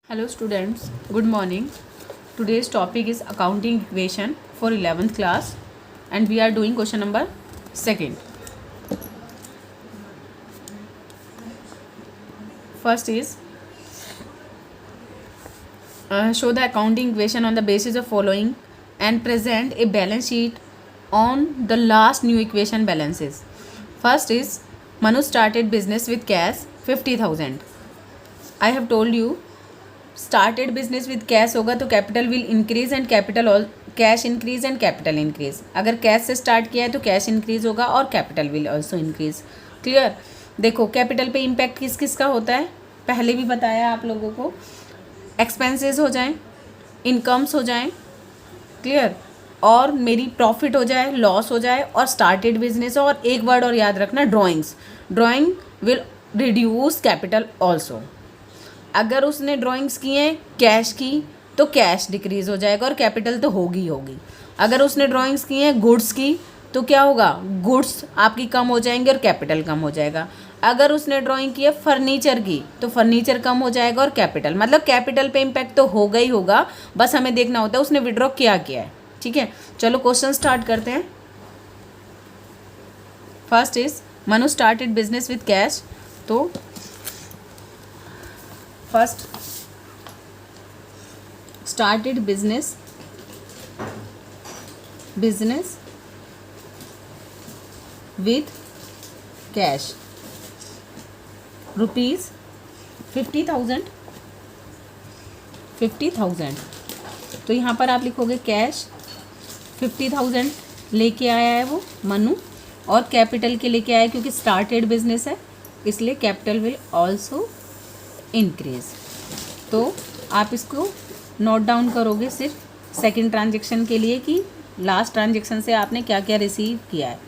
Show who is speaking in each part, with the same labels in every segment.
Speaker 1: Hello students, good morning. Today's topic is accounting equation for 11th class and we are doing question number 2nd. First is show the accounting equation on the basis of following and present a balance sheet on the last new equation balances. First is Manu started business with cash 50,000. I have told you started business with cash होगा तो capital will increase and capital all cash increase and capital increase. अगर cash से start किया है तो cash increase होगा और capital will also increase. Clear. देखो कैपिटल पे इम्पैक्ट किस किस का होता है पहले भी बताया आप लोगों को. एक्सपेंसेस हो जाएं, इनकम्स हो जाएं, क्लियर, और मेरी प्रॉफिट हो जाए, लॉस हो जाए, और स्टार्टेड बिजनेस. और एक वर्ड और याद रखना, drawings. Drawing will reduce capital also. अगर उसने ड्राइंग्स की हैं कैश की तो कैश डिक्रीज हो जाएगा और कैपिटल तो होगी होगी. अगर उसने ड्राइंग्स की हैं गुड्स की तो क्या होगा, गुड्स आपकी कम हो जाएंगे और कैपिटल कम हो जाएगा. अगर उसने ड्राइंग की है फर्नीचर की तो फर्नीचर कम हो जाएगा और कैपिटल, मतलब कैपिटल पे इम्पैक्ट तो होगा ही होगा. बस हमें देखना होता है उसने विड्रॉ क्या किया है. ठीक है, चलो क्वेश्चन स्टार्ट करते हैं. First is Manu started business with cash. तो first started business with cash rupees 50,000. तो यहाँ पर आप लिखोगे कैश 50,000 लेके आया है वो मनु, और कैपिटल के लेके आया क्योंकि स्टार्टेड बिजनेस है इसलिए कैपिटल विल ऑल्सो इंक्रीज. तो आप इसको नोट डाउन करोगे सिर्फ सेकंड ट्रांजेक्शन के लिए कि लास्ट ट्रांजेक्शन से आपने क्या क्या रिसीव किया है,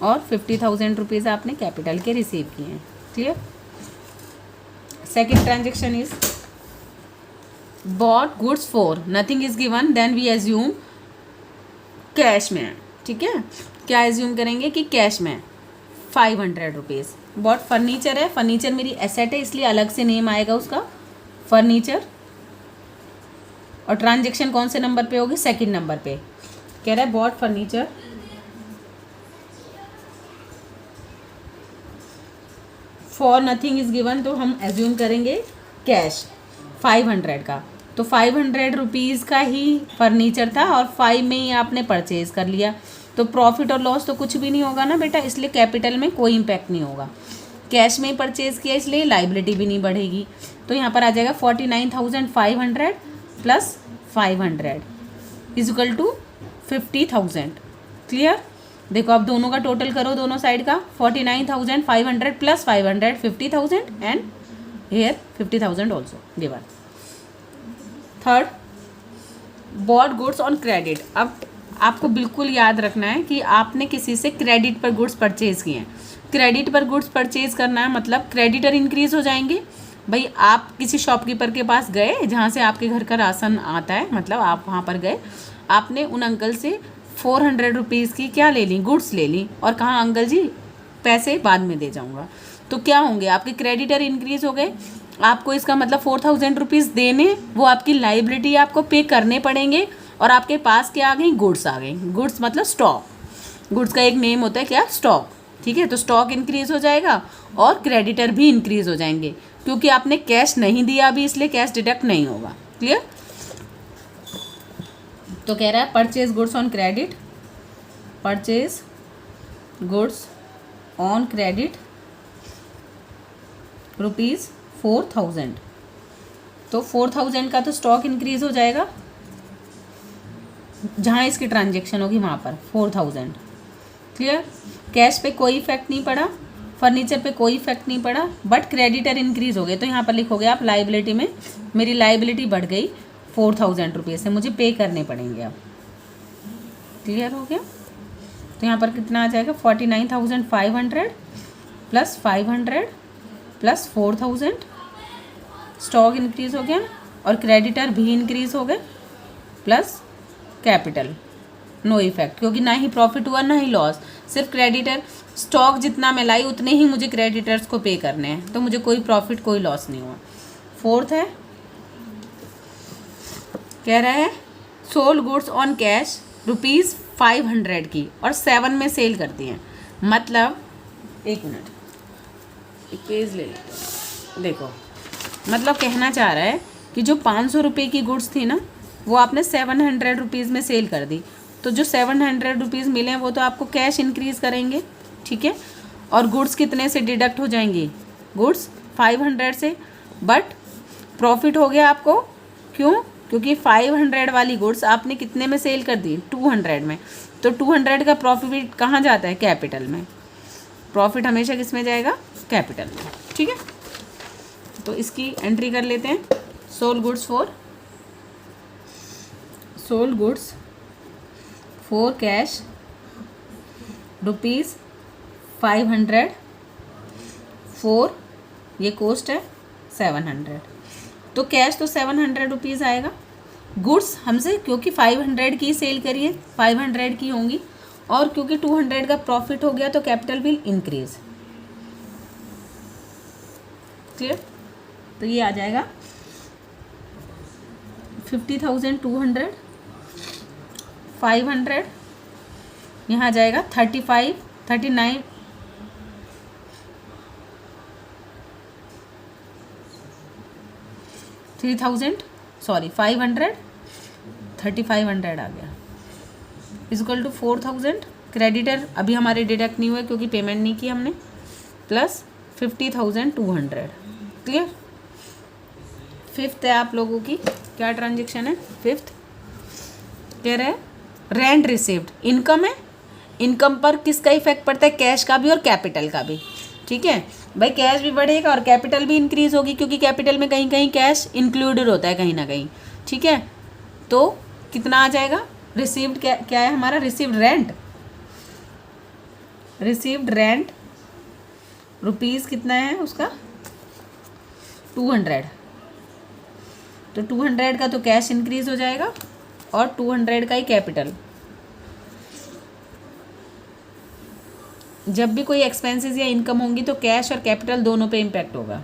Speaker 1: और 50,000 रुपीज़ आपने कैपिटल के रिसीव किए हैं. Clear. Second transaction is bought goods for nothing is given then we assume cash में. ठीक है, क्या एज्यूम करेंगे कि कैश में 500 रुपीज़. बॉट फर्नीचर है, फर्नीचर मेरी एसेट है इसलिए अलग से नेम आएगा उसका फर्नीचर. और ट्रांजेक्शन कौन से नंबर पे होगी, सेकंड नंबर पे. कह रहा है bought furniture for nothing is given, तो हम एज्यूम करेंगे कैश 500 का. तो 500 रुपीज़ का ही फर्नीचर था और 5 में ही आपने परचेज कर लिया. तो प्रॉफिट और लॉस तो कुछ भी नहीं होगा ना बेटा, इसलिए कैपिटल में कोई इम्पैक्ट नहीं होगा. कैश में परचेज किया इसलिए लाइबिलिटी भी नहीं बढ़ेगी. तो यहाँ पर आ जाएगा 49,500 plus 500 is equal to 50,000. Clear. देखो अब दोनों का टोटल करो, दोनों साइड का 49,500 plus 500 50,000 and here 50,000 also given. Third bought goods on credit. अब आपको बिल्कुल याद रखना है कि आपने किसी से क्रेडिट पर गुड्स परचेज किए हैं. क्रेडिट पर गुड्स परचेज करना है मतलब क्रेडिटर इंक्रीज हो जाएंगे. भाई आप किसी शॉपकीपर के पास गए जहाँ से आपके घर का राशन आता है, मतलब आप वहाँ पर गए, आपने उन अंकल से 400 रुपीज़ की क्या ले ली, गुड्स ले ली, और कहा अंकल जी पैसे बाद में दे जाऊँगा. तो क्या होंगे, आपके क्रेडिटर इंक्रीज हो गए. आपको इसका मतलब 4,000 रुपीज़ देने, वो आपकी लाइबिलिटी आपको पे करने पड़ेंगे, और आपके पास क्या आ गई, गुड्स आ गई. गुड्स मतलब स्टॉक. गुड्स का एक नेम होता है क्या, स्टॉक. ठीक है, तो स्टॉक इंक्रीज हो जाएगा और क्रेडिटर भी इंक्रीज हो जाएंगे क्योंकि आपने कैश नहीं दिया अभी इसलिए कैश डिडक्ट नहीं होगा. क्लियर. तो कह रहा है purchase goods on credit, purchase goods on credit rupees 4,000. तो 4,000 का तो स्टॉक इंक्रीज हो जाएगा, जहाँ इसकी ट्रांजेक्शन होगी वहाँ पर 4,000. क्लियर. कैश पे कोई इफेक्ट नहीं पड़ा, फर्नीचर पे कोई इफेक्ट नहीं पड़ा, बट क्रेडिटर इंक्रीज हो गए. तो यहाँ पर लिखोगे आप लाइबिलिटी में मेरी लाइबिलिटी बढ़ गई 4,000 रुपीज़ से, मुझे पे करने पड़ेंगे अब. क्लियर हो गया. तो यहाँ पर कितना आ जाएगा 49,500 प्लस 500 प्लस 4,000. स्टॉक इंक्रीज हो गया और क्रेडिटर भी इंक्रीज हो गए प्लस कैपिटल नो इफेक्ट, क्योंकि ना ही प्रॉफिट हुआ ना ही लॉस. सिर्फ क्रेडिटर स्टॉक जितना मैं लाई उतने ही मुझे क्रेडिटर्स को पे करने हैं, तो मुझे कोई प्रॉफिट कोई लॉस नहीं हुआ. फोर्थ है कह रहा है सोल्ड गुड्स ऑन कैश ₹500 की और 7 में सेल करती हैं। मतलब एक मिनट, एक पेज ले लेते हैं। देखो मतलब कहना चाह रहा है कि जो 500 रुपये की गुड्स थी ना, वो आपने 700 रुपीज़ में सेल कर दी, तो जो 700 रुपीज़ मिले हैं वो तो आपको कैश इंक्रीज़ करेंगे, ठीक है। और गुड्स कितने से डिडक्ट हो जाएंगी? गुड्स 500 से, बट प्रॉफिट हो गया आपको, क्यों? क्योंकि 500 वाली गुड्स आपने कितने में सेल कर दी? 200 में। तो 200 का प्रॉफिट कहाँ जाता है? कैपिटल में। प्रॉफिट हमेशा किस में जाएगा? कैपिटल में, ठीक है। तो इसकी एंट्री कर लेते हैं। Sold goods for cash ₹500 for, ये कॉस्ट है 700, तो कैश तो 700 रुपीज़ आएगा। गुड्स हमसे क्योंकि 500 की सेल करिए, 500 की होंगी, और क्योंकि 200 का प्रॉफिट हो गया तो कैपिटल विल इंक्रीज। क्लियर? तो ये आ जाएगा 50,200, 500, यहाँ आ जाएगा 35, 39, 500, 3500 आ गया, इक्वल टू 4000। क्रेडिटर अभी हमारे डिडक्ट नहीं हुए क्योंकि पेमेंट नहीं की हमने, प्लस 50,200। क्लियर? फिफ्थ है आप लोगों की, क्या ट्रांजेक्शन है? फिफ्थ कह रहे हैं रेंट रिसीव्ड, इनकम है। इनकम पर किसका इफेक्ट पड़ता है? कैश का भी और कैपिटल का भी, ठीक है भाई। कैश भी बढ़ेगा और कैपिटल भी इंक्रीज होगी, क्योंकि कैपिटल में कहीं कहीं कैश इंक्लूडेड होता है कहीं ना कहीं, ठीक है। तो कितना आ जाएगा? रिसीव्ड क्या है हमारा? रिसीव्ड रेंट रुपीज़ कितना है उसका? 200। तो 200 का तो कैश इंक्रीज हो जाएगा और 200 का ही कैपिटल। जब भी कोई एक्सपेंसेस या इनकम होंगी तो कैश और कैपिटल दोनों पे इम्पैक्ट होगा।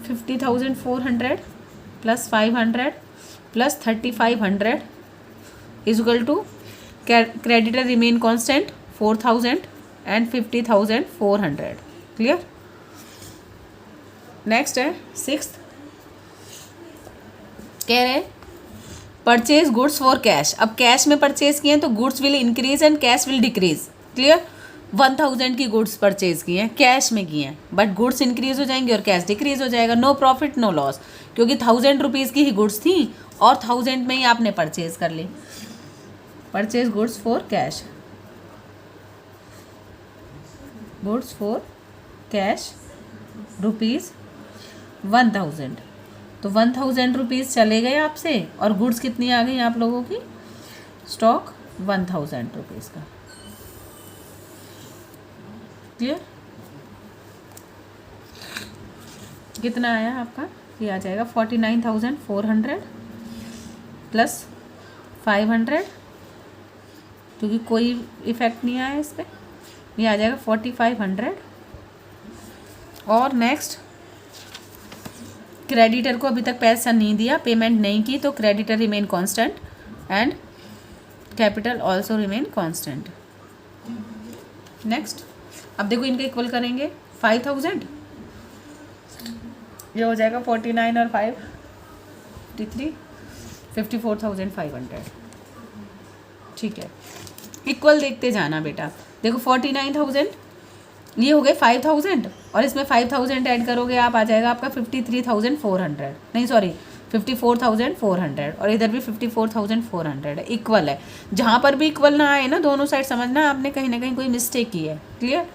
Speaker 1: 50,400 plus 500 plus 3,500 is equal to, creditor remain constant 4,000 and 50,400। Clear? Next है सिक्स्थ, कह रहे परचेज गुड्स फॉर कैश। अब कैश में परचेज किए हैं तो goods will increase and cash will decrease. Clear? 1000 की गुड्स परचेज किए हैं, कैश में किए हैं, बट गुड्स इंक्रीज हो जाएंगे और कैश डिक्रीज हो जाएगा। नो प्रॉफिट नो लॉस, क्योंकि 1000 रुपीज़ की ही गुड्स थी और 1000 में ही आपने परचेज कर ली। Purchase goods for cash, goods for cash ₹1000, तो 1000 रुपीज़ चले गए आपसे और गुड्स कितनी आ गई आप लोगों की? स्टॉक 1000 रुपीज़ का। क्लियर? कितना आया आपका? ये आ जाएगा 49,400 प्लस 500, क्योंकि कोई इफेक्ट नहीं आया इस पर, ये आ जाएगा 4500। और नेक्स्ट, क्रेडिटर को अभी तक पैसा नहीं दिया, पेमेंट नहीं की, तो creditor remain constant and capital also remain constant. Next, अब देखो इनके इक्वल करेंगे। 5000 ये हो जाएगा 49 और 5 53 54,500। ठीक है, इक्वल देखते जाना बेटा। देखो 49,000 ये हो गए 5,000 और इसमें 5,000 ऐड करोगे आप, आ जाएगा आपका 53,400, नहीं सॉरी 54,400, और इधर भी 54,400 है, इक्वल है। जहाँ पर भी इक्वल ना आए ना, दोनों साइड समझना आपने कहीं ना कहीं कोई मिस्टेक की है। क्लियर?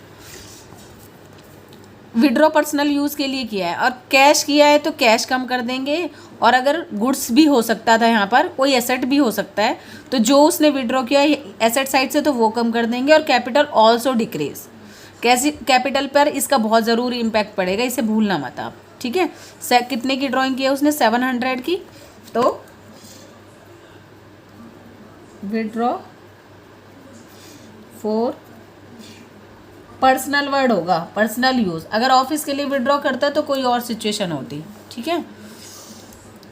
Speaker 1: विड्रॉ पर्सनल यूज़ के लिए किया है और कैश किया है तो कैश कम कर देंगे, और अगर गुड्स भी हो सकता था, यहाँ पर कोई एसेट भी हो सकता है, तो जो उसने विड्रॉ किया है एसेट साइड से तो वो कम कर देंगे, और कैपिटल ऑल्सो डिक्रीज। कैसे? कैपिटल पर इसका बहुत ज़रूरी इम्पैक्ट पड़ेगा, इसे भूलना मत आप। ठीक है, कितने की ड्राइंग की है उसने? 700 की। तो विड्रॉ फॉर पर्सनल वर्ड होगा, पर्सनल यूज़। अगर ऑफिस के लिए विड्रॉ करता तो कोई और सिचुएशन होती। ठीक है,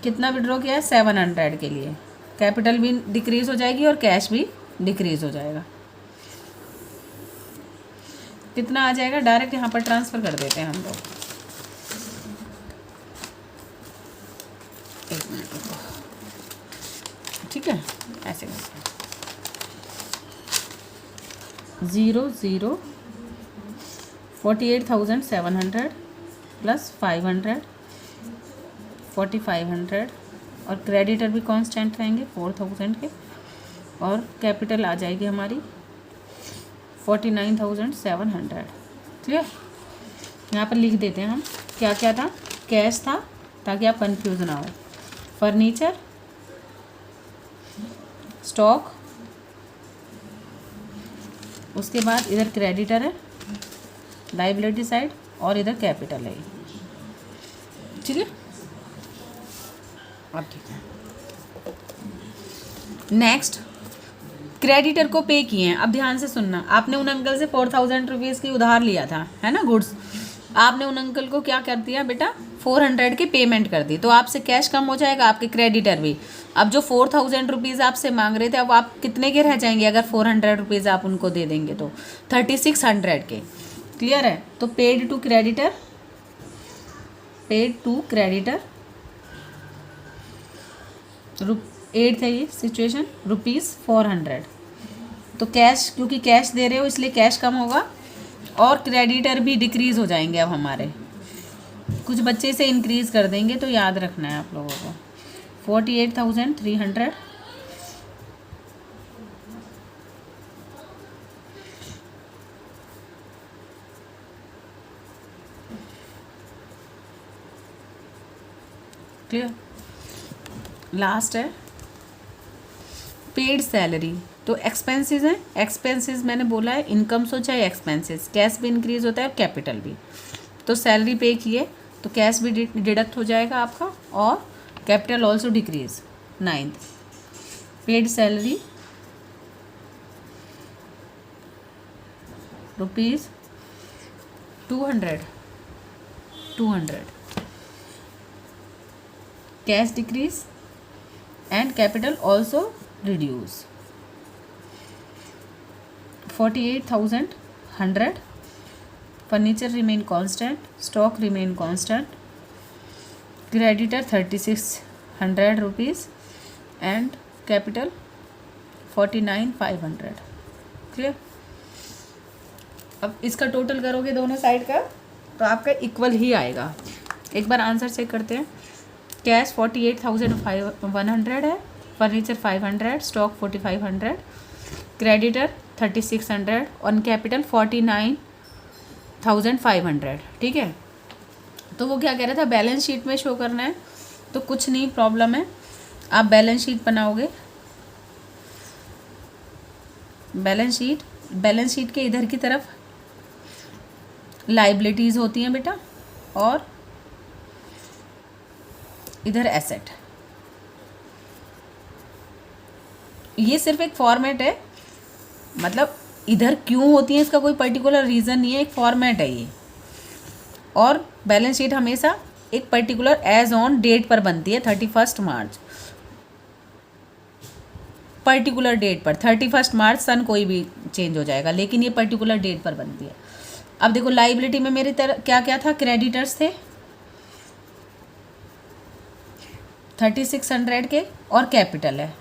Speaker 1: कितना विड्रॉ किया है 700 के लिए। कैपिटल भी डिक्रीज हो जाएगी और कैश भी डिक्रीज हो जाएगा। कितना आ जाएगा, डायरेक्ट यहाँ पर ट्रांसफ़र कर देते हैं हम लोग। एक मिनट रुको, ठीक है, ऐसे करते हैं 0 48,700 प्लस 500 4500 और क्रेडिटर भी कांस्टेंट रहेंगे 4000 के, और कैपिटल आ जाएगी हमारी 49,700। क्लियर। यहाँ पर लिख देते हैं हम क्या क्या था। कैश था ताकि आप कंफ्यूज ना हो, फर्नीचर, स्टॉक, उसके बाद इधर क्रेडिटर है लाइबिलिटी साइड, और इधर कैपिटल है। ठीक है, अब ठीक है। नेक्स्ट, क्रेडिटर को पे किए हैं। अब ध्यान से सुनना, आपने उन अंकल से 4,000 रुपीज़ की उधार लिया था, है ना, गुड्स। आपने उन अंकल को क्या कर दिया बेटा, 400 की पेमेंट कर दी, तो आपसे कैश कम हो जाएगा, आपके क्रेडिटर भी। अब जो 4,000 रुपीज़ आपसे मांग रहे थे, अब आप कितने के रह जाएंगे अगर 400 रुपीज़ आप उनको दे देंगे तो 3600 के। क्लियर है। तो पेड टू क्रेडिटर 8 है ये सिचुएशन, ₹400। तो कैश, क्योंकि कैश दे रहे हो इसलिए कैश कम होगा, और क्रेडिटर भी डिक्रीज़ हो जाएंगे। अब हमारे कुछ बच्चे से इंक्रीज़ कर देंगे, तो याद रखना है आप लोगों को। 48,300 क्लियर। लास्ट है पेड सैलरी। तो एक्सपेंसेस हैं, एक्सपेंसेस मैंने बोला है इनकम्स हो चाहे एक्सपेंसेस, कैश भी इंक्रीज होता है और कैपिटल भी। तो सैलरी पे किए तो कैश भी डिडक्ट हो जाएगा आपका, और capital also decrease. 9th, paid salary ₹200 cash decrease and capital also reduce। 48,100 furniture remain constant, stock remain constant, creditor 3,600 rupees and capital 49,500। Clear. अब इसका टोटल करोगे दोनों साइड का तो आपका इक्वल ही आएगा। एक बार आंसर चेक करते हैं। कैश 48,100 है, furniture 500, stock 4500, creditor 3600, on capital 49,500। ठीक है। तो वो क्या कह रहा था, बैलेंस शीट में शो करना है, तो कुछ नहीं प्रॉब्लम है, आप बैलेंस शीट बनाओगे। बैलेंस शीट के इधर की तरफ लाइबिलिटीज़ होती हैं बेटा, और इधर एसेट। ये सिर्फ एक फॉर्मेट है, मतलब इधर क्यों होती है इसका कोई पर्टिकुलर रीज़न नहीं है, एक फॉर्मेट है ये। और बैलेंस शीट हमेशा एक पर्टिकुलर एज ऑन डेट पर बनती है, 31 मार्च, पर्टिकुलर डेट पर। 31 मार्च सन कोई भी चेंज हो जाएगा, लेकिन ये पर्टिकुलर डेट पर बनती है। अब देखो लाइबिलिटी में मेरी तरह क्या क्या था, क्रेडिटर्स थे 3,600 के, और कैपिटल है,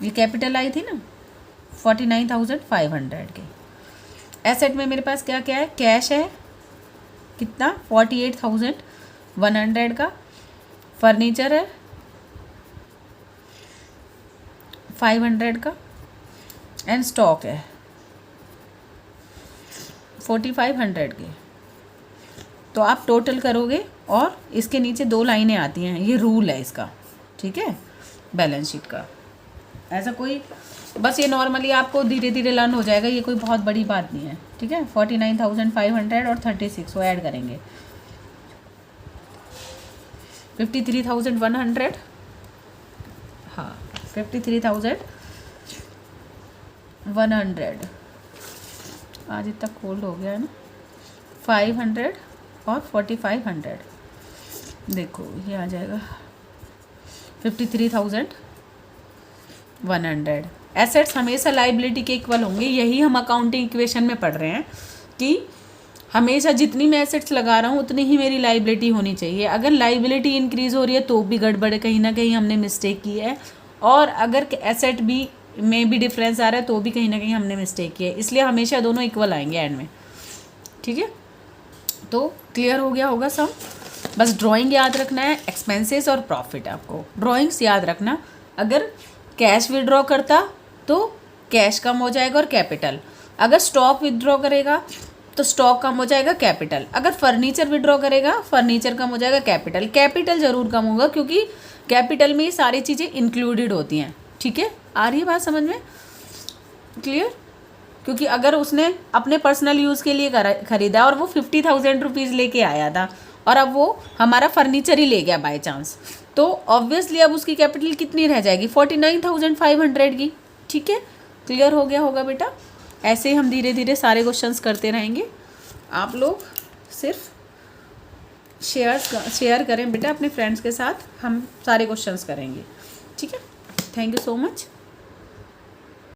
Speaker 1: ये कैपिटल आई थी ना 49,500 के। एसेट में मेरे पास क्या क्या है, कैश है कितना 48,100 का, फर्नीचर है 500 का, एंड स्टॉक है 4,500 के। तो आप टोटल करोगे और इसके नीचे 2 लाइनें आती हैं, ये रूल है इसका। ठीक है, बैलेंस शीट का ऐसा कोई, बस ये नॉर्मली आपको धीरे धीरे लर्न हो जाएगा, ये कोई बहुत बड़ी बात नहीं है। ठीक है, 49,500 और 36 वो ऐड करेंगे, 53,100, हाँ 53,100, आज इतना कोल्ड हो गया है ना, 500 और 4,500, देखो ये आ जाएगा 53,100। एसेट्स हमेशा लाइबिलिटी के इक्वल होंगे, यही हम अकाउंटिंग इक्वेशन में पढ़ रहे हैं कि हमेशा जितनी मैं एसेट्स लगा रहा हूँ उतनी ही मेरी लाइबिलिटी होनी चाहिए। अगर लाइबिलिटी इंक्रीज हो रही है तो भी गड़बड़ है, कहीं ना कहीं हमने मिस्टेक की है, और अगर एसेट भी में भी डिफरेंस आ रहा है तो भी कहीं ना कहीं हमने मिस्टेक की है। इसलिए हमेशा दोनों इक्वल आएंगे एंड में, ठीक है। तो क्लियर हो गया होगा सब। बस ड्राइंग याद रखना है, एक्सपेंसेस और प्रॉफिट। आपको ड्राइंग्स याद रखना, अगर कैश विड्रॉ करता तो कैश कम हो जाएगा और कैपिटल, अगर स्टॉक विड्रॉ करेगा तो स्टॉक कम हो जाएगा कैपिटल, अगर फर्नीचर विड्रॉ करेगा फर्नीचर कम हो जाएगा कैपिटल। कैपिटल ज़रूर कम होगा क्योंकि कैपिटल में ये सारी चीज़ें इंक्लूडेड होती हैं, ठीक है। आ रही है बात समझ में? क्लियर? क्योंकि अगर उसने अपने पर्सनल यूज़ के लिए खरीदा और वो 50,000 रुपीज़ लेके आया था और अब वो हमारा फर्नीचर ही ले गया बाय चांस, तो ऑब्वियसली अब उसकी कैपिटल कितनी रह जाएगी? 49,500 की, ठीक है। क्लियर हो गया होगा बेटा। ऐसे ही हम धीरे धीरे सारे क्वेश्चंस करते रहेंगे। आप लोग सिर्फ शेयर करें बेटा अपने फ्रेंड्स के साथ, हम सारे क्वेश्चंस करेंगे, ठीक है। Thank you so much.